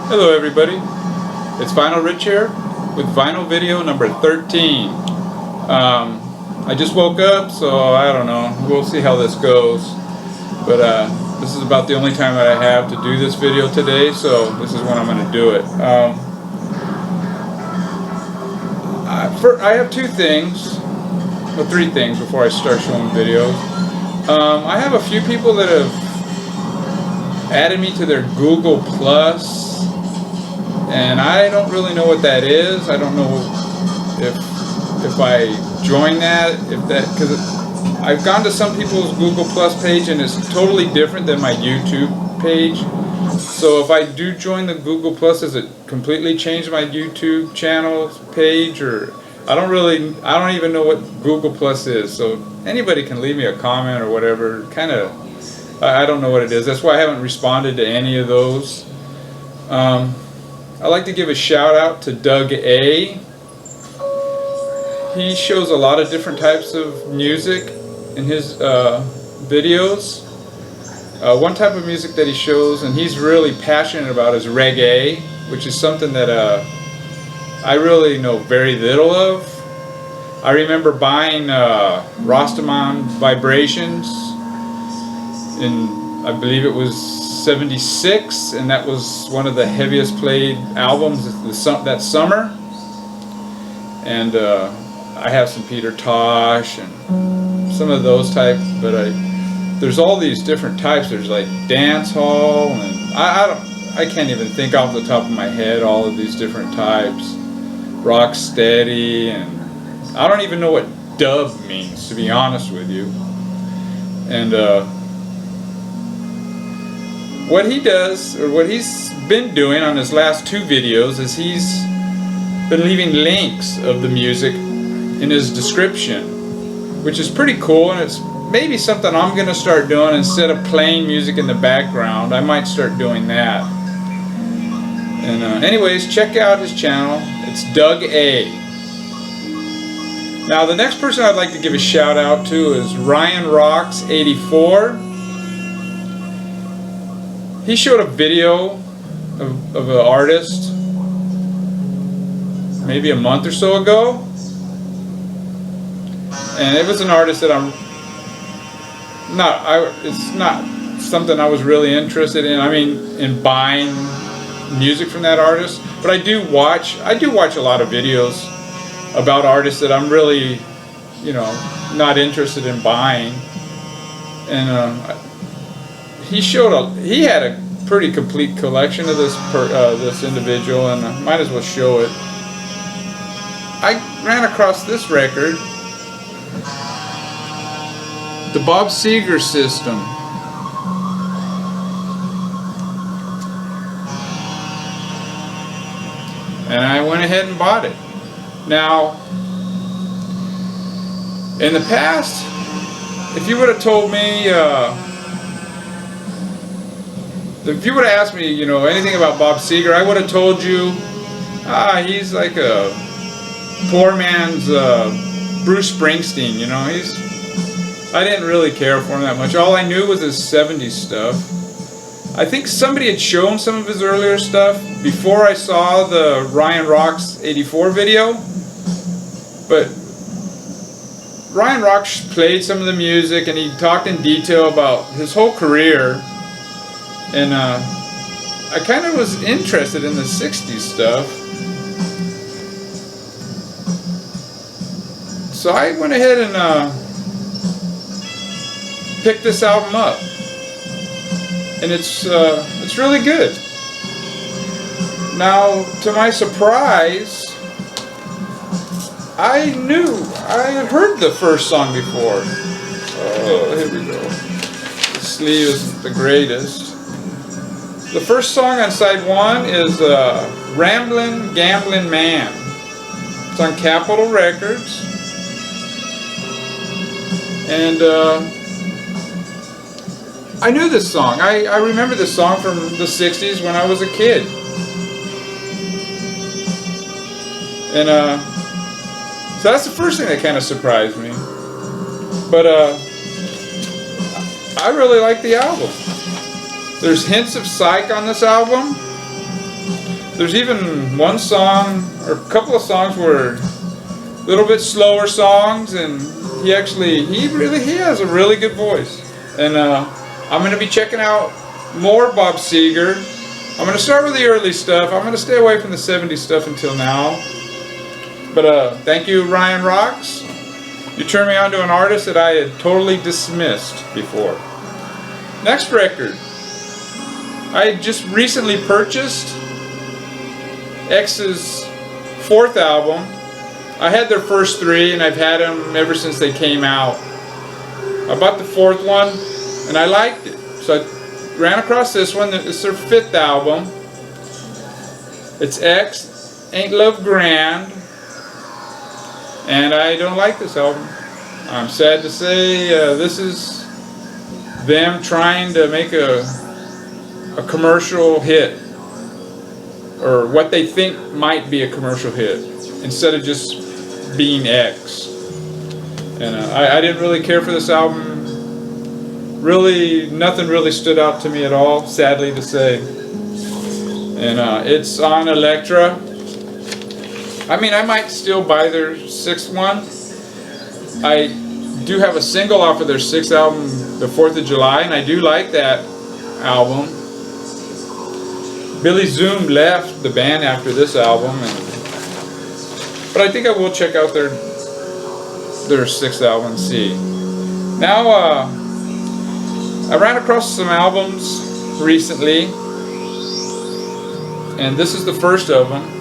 Hello everybody, it's Vinyl Rich here with vinyl video number 13. I just woke up, so I don't know, we'll see how this goes. But this is about the only time that I have to do this video today, so this is when I'm going to do it. I have two things, well, three things before I start showing videos. I have a few people that have added me to their Google Plus, and I don't really know what that is. I don't know if I join that, because I've gone to some people's Google Plus page and it's totally different than my YouTube page. So if I do join the Google Plus, does it completely change my YouTube channel page? Or I don't even know what Google Plus is. So anybody can leave me a comment or whatever. I don't know what it is. That's why I haven't responded to any of those. I'd like to give a shout out to Doug A. He shows a lot of different types of music in his videos. One type of music that he shows and he's really passionate about is reggae, which is something that I really know very little of. I remember buying Rastaman Vibrations in, I believe it was 76, and that was one of the heaviest played albums that summer. And I have some Peter Tosh and some of those types, but there's all these different types. There's like dance hall, and I can't even think off the top of my head all of these different types. Rock steady, and I don't even know what dub means, to be honest with you. And what he does, or what he's been doing on his last two videos, is he's been leaving links of the music in his description, which is pretty cool, and it's maybe something I'm going to start doing. Instead of playing music in the background, I might start doing that. And anyways, check out his channel. It's Doug A. Now the next person I'd like to give a shout out to is Ryan Rocks 84. He showed a video of an artist maybe a month or so ago, and it was an artist that it's not something I was really interested in. I mean, in buying music from that artist, but I do watch a lot of videos about artists that I'm really, not interested in buying. And he had a pretty complete collection of this individual, and I might as well show it. I ran across this record, the Bob Seger System. And I went ahead and bought it. Now, in the past, if you would have told me, if you would have asked me, anything about Bob Seger, I would have told you, he's like a poor man's Bruce Springsteen. I didn't really care for him that much. All I knew was his 70s stuff. I think somebody had shown some of his earlier stuff before I saw the Ryan Rocks 84 video. But Ryan Rocks played some of the music and he talked in detail about his whole career. And I kind of was interested in the 60s stuff. So I went ahead and picked this album up. And it's really good. Now, to my surprise, I had heard the first song before. Oh, here we go. The sleeve isn't the greatest. The first song on side one is Ramblin' Gamblin' Man. It's on Capitol Records. And I knew this song. I remember this song from the 60s when I was a kid. And so that's the first thing that kind of surprised me. But I really like the album. There's hints of psych on this album. There's even one song or a couple of songs were a little bit slower songs, and he has a really good voice. And I'm going to be checking out more Bob Seger. I'm going to start with the early stuff. I'm going to stay away from the 70s stuff until now. But thank you, Ryan Rocks. You turned me on to an artist that I had totally dismissed before. Next record. I just recently purchased X's 4th album. I had their first 3 and I've had them ever since they came out. I bought the 4th one and I liked it. So I ran across this one. It's their 5th album. It's X, Ain't Love Grand. And I don't like this album. I'm sad to say this is them trying to make a commercial hit, or what they think might be a commercial hit, instead of just being X. And I didn't really care for this album. Really, nothing really stood out to me at all, sadly to say. And it's on Elektra. I mean, I might still buy their 6th one. I do have a single off of their 6th album, The 4th of July, and I do like that album. Billy Zoom left the band after this album, but I think I will check out their 6th album and see. Now, I ran across some albums recently, and this is the first of them.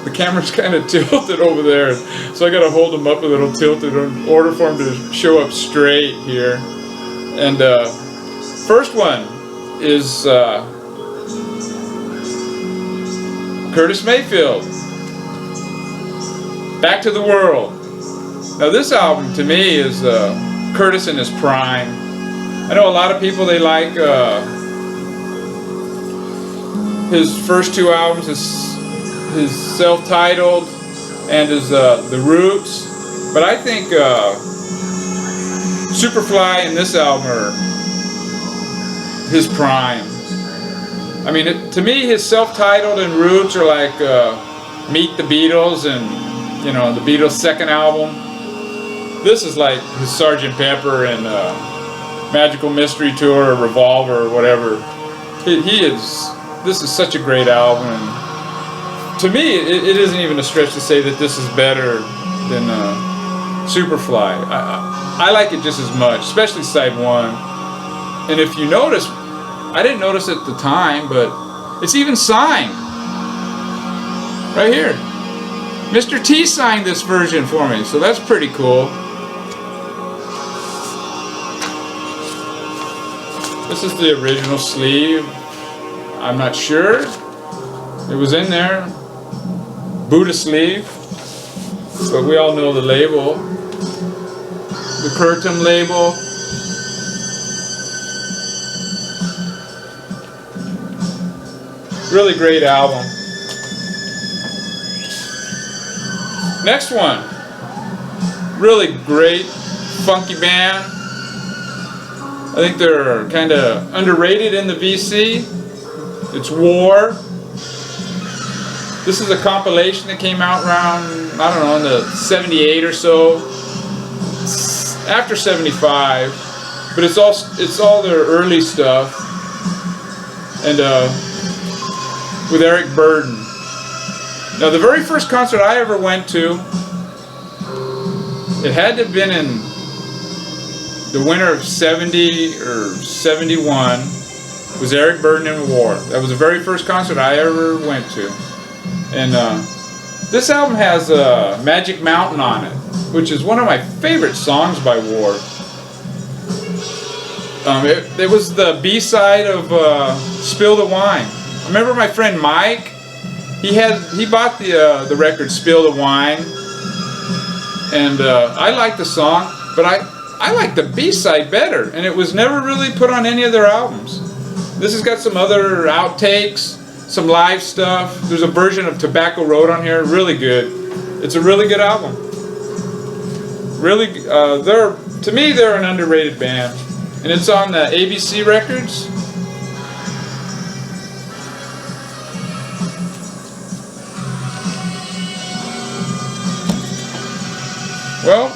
The camera's kind of tilted over there, so I gotta hold them up a little tilted in order for them to show up straight here. And first one is Curtis Mayfield, Back to the World. Now this album to me is Curtis in his prime. I know a lot of people, they like his first 2 albums, his self-titled and his The Roots, but I think Superfly and this album are his prime. I mean, to me, his self-titled and Roots are like Meet the Beatles and, you know, the Beatles' 2nd album. This is like his Sgt. Pepper and Magical Mystery Tour or Revolver or whatever. This is such a great album. And to me, it isn't even a stretch to say that this is better than Superfly. I like it just as much, especially side 1. And if you notice, I didn't notice at the time, but it's even signed. Right here. Mr. T signed this version for me, so that's pretty cool. This is the original sleeve. I'm not sure. It was in there. Buddha sleeve, but we all know the label, the Curtum label. Really great album. Next one, really great, funky band. I think they're kind of underrated in the VC. It's War. This is a compilation that came out around, I don't know, in the 78 or so, after 75, but it's all their early stuff, and with Eric Burden. Now, the very first concert I ever went to, it had to have been in the winter of 70 or 71, was Eric Burden and War. That was the very first concert I ever went to. And this album has Magic Mountain on it, which is one of my favorite songs by War. It was the B-side of Spill the Wine. I remember my friend Mike, he bought the record Spill the Wine, and I liked the song, but I like the B-side better, and it was never really put on any of their albums. This has got some other outtakes, some live stuff. There's a version of Tobacco Road on here, really good. It's a really good album. Really, to me, they're an underrated band, and it's on the ABC Records. Well,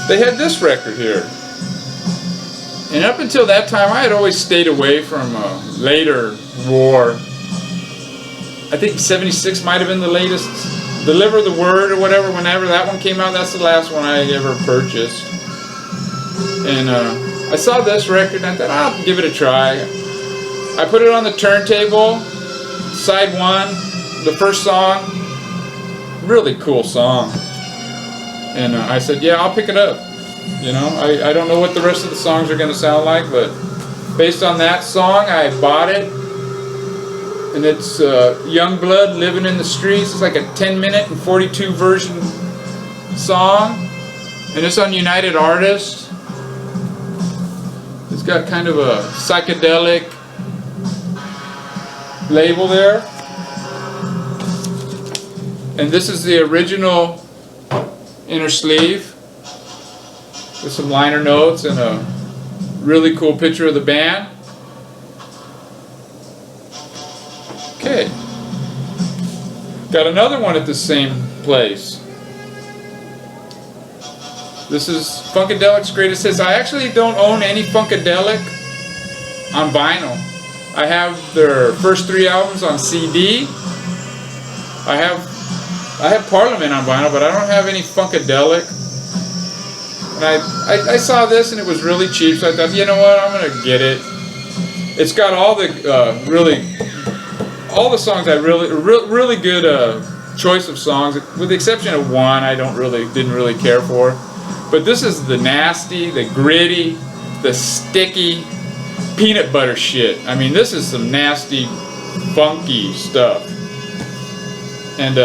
they had this record here. And up until that time, I had always stayed away from later war. I think 76 might have been the latest. Deliver the Word or whatever, whenever that one came out, that's the last one I ever purchased. And I saw this record and I thought, I'll give it a try. I put it on the turntable, side one, the first song, really cool song. And I said, yeah, I'll pick it up. You know, I don't know what the rest of the songs are going to sound like, but based on that song, I bought it. And it's Young Blood, Living in the Streets. It's like a 10-minute and 42 version song. And it's on United Artists. It's got kind of a psychedelic label there. And this is the original inner sleeve with some liner notes and a really cool picture of the band. Okay. Got another one at the same place. This is Funkadelic's Greatest Hits. I actually don't own any Funkadelic on vinyl. I have their first 3 albums on CD. I have Parliament on vinyl, but I don't have any Funkadelic. And I saw this and it was really cheap, so I thought, you know what, I'm gonna get it. It's got all the all the songs I really good choice of songs, with the exception of one I didn't really care for. But this is the nasty, the gritty, the sticky peanut butter shit. I mean, this is some nasty, funky stuff. And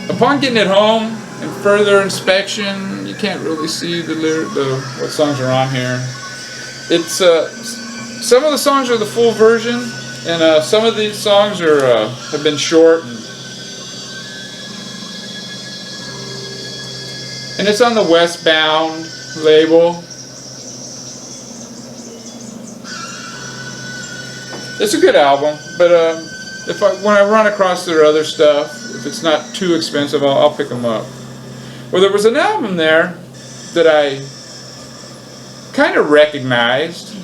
upon getting it home and further inspection, you can't really see what songs are on here. It's some of the songs are the full version, and some of these songs are have been shortened. And it's on the Westbound label. It's a good album, but when I run across their other stuff, if it's not too expensive, I'll pick them up. Well, there was an album there that I kind of recognized,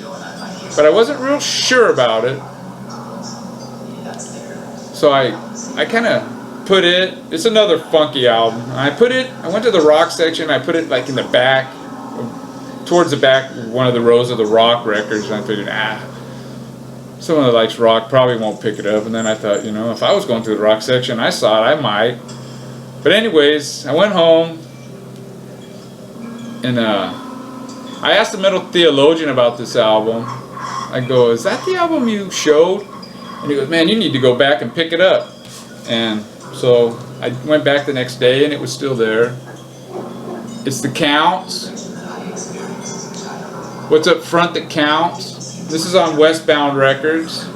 but I wasn't real sure about it. So I kind of put it. It's another funky album. I went to the rock section. I put it like in the back, towards the back, one of the rows of the rock records. And I figured, someone that likes rock probably won't pick it up. And then I thought, you know, if I was going through the rock section, I saw it, I might. But anyways, I went home and I asked the Metal Theologian about this album. I go, is that the album you showed? And he goes, man, you need to go back and pick it up. And so I went back the next day and it was still there. It's The Counts. What's Up Front That Counts. This is on Westbound Records.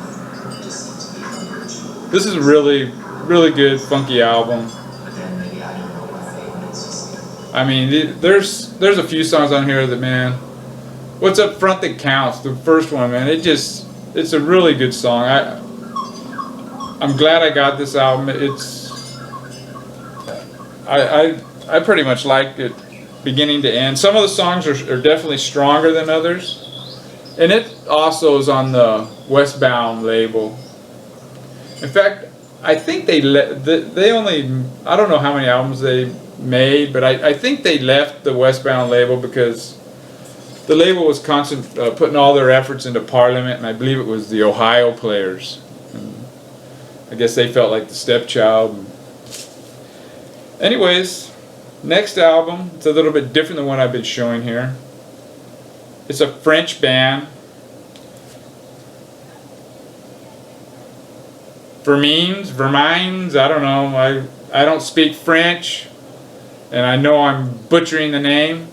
This is a really, really good, funky album. I mean, there's a few songs on here that, man, What's Up Front That Counts, the first one, man, it's a really good song. I'm glad I got this album. I pretty much like it beginning to end. Some of the songs are definitely stronger than others. And it also is on the Westbound label. In fact, I think they only, I don't know how many albums they made, but I think they left the Westbound label because the label was putting all their efforts into Parliament, and I believe it was the Ohio Players. And I guess they felt like the stepchild. Anyways, next album, it's a little bit different than what I've been showing here. It's a French band. Vermines, I don't know. I don't speak French, and I know I'm butchering the name.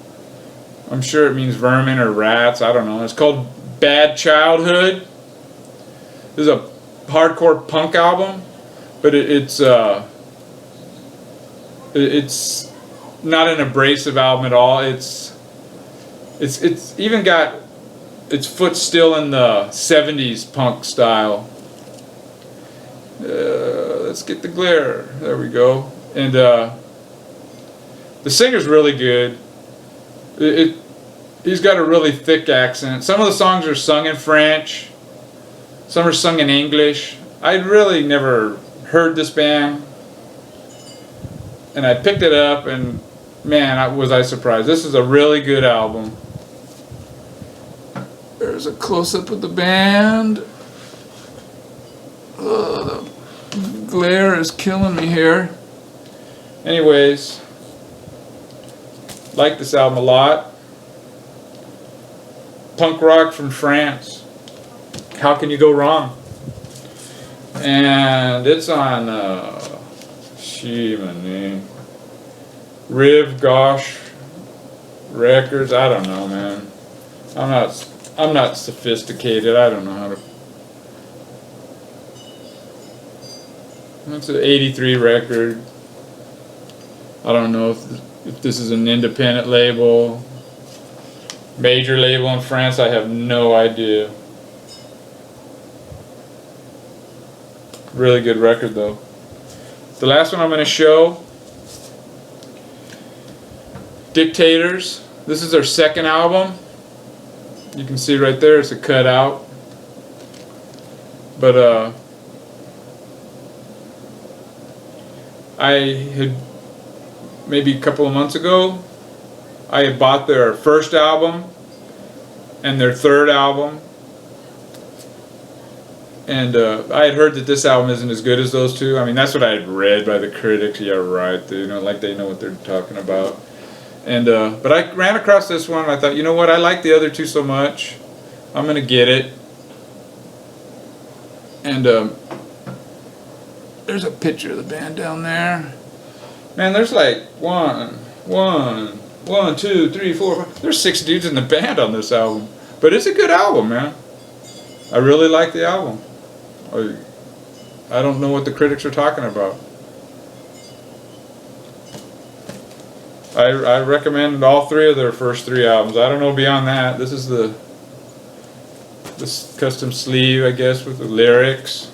I'm sure it means vermin or rats, I don't know. It's called Bad Childhood. This is a hardcore punk album, but it's not an abrasive album at all. It's even got its foot still in the 70s punk style. Let's get the glare. There we go. And The singer's really good. He's got a really thick accent. Some of the songs are sung in French. Some are sung in English. I'd really never heard this band. And I picked it up and man, was I surprised. This is a really good album. There's a close-up of the band. The glare is killing me here. Anyways, like this album a lot. Punk rock from France. How can you go wrong? And it's on Riv Gosh Records. I don't know, man. I'm not sophisticated. I don't know how to. It's an '83 record. I don't know if this is an independent label, major label in France. I have no idea. Really good record though. The last one I'm going to show, Dictators. This is their second album. You can see right there, it's a cutout. But I had, maybe a couple of months ago, I had bought their first album and their third album. And I had heard that this album isn't as good as those two. I mean, that's what I had read by the critics. Yeah, right. You know, like they know what they're talking about. And but I ran across this one. And I thought, you know what? I like the other two so much. I'm gonna get it. And there's a picture of the band down there. Man, there's like one, two, three, four, 5. There's 6 dudes in the band on this album. But it's a good album, man. I really like the album. I don't know what the critics are talking about. I recommend all 3 of their first 3 albums. I don't know beyond that. This is this custom sleeve, I guess, with the lyrics.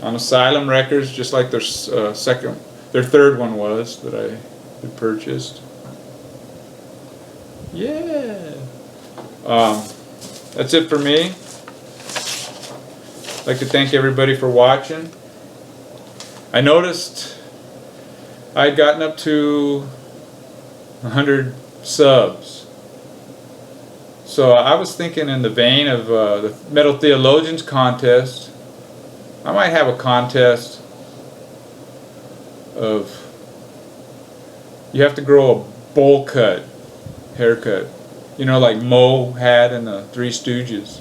On Asylum Records, just like their third one was that I had purchased. Yeah. That's it for me. I'd like to thank everybody for watching. I noticed I'd gotten up to 100 subs. So I was thinking in the vein of the Metal Theologians contest, I might have a contest of, you have to grow a bowl cut haircut. You know, like Mo had in the Three Stooges.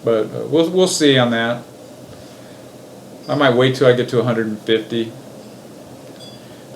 But we'll see on that. I might wait till I get to 150.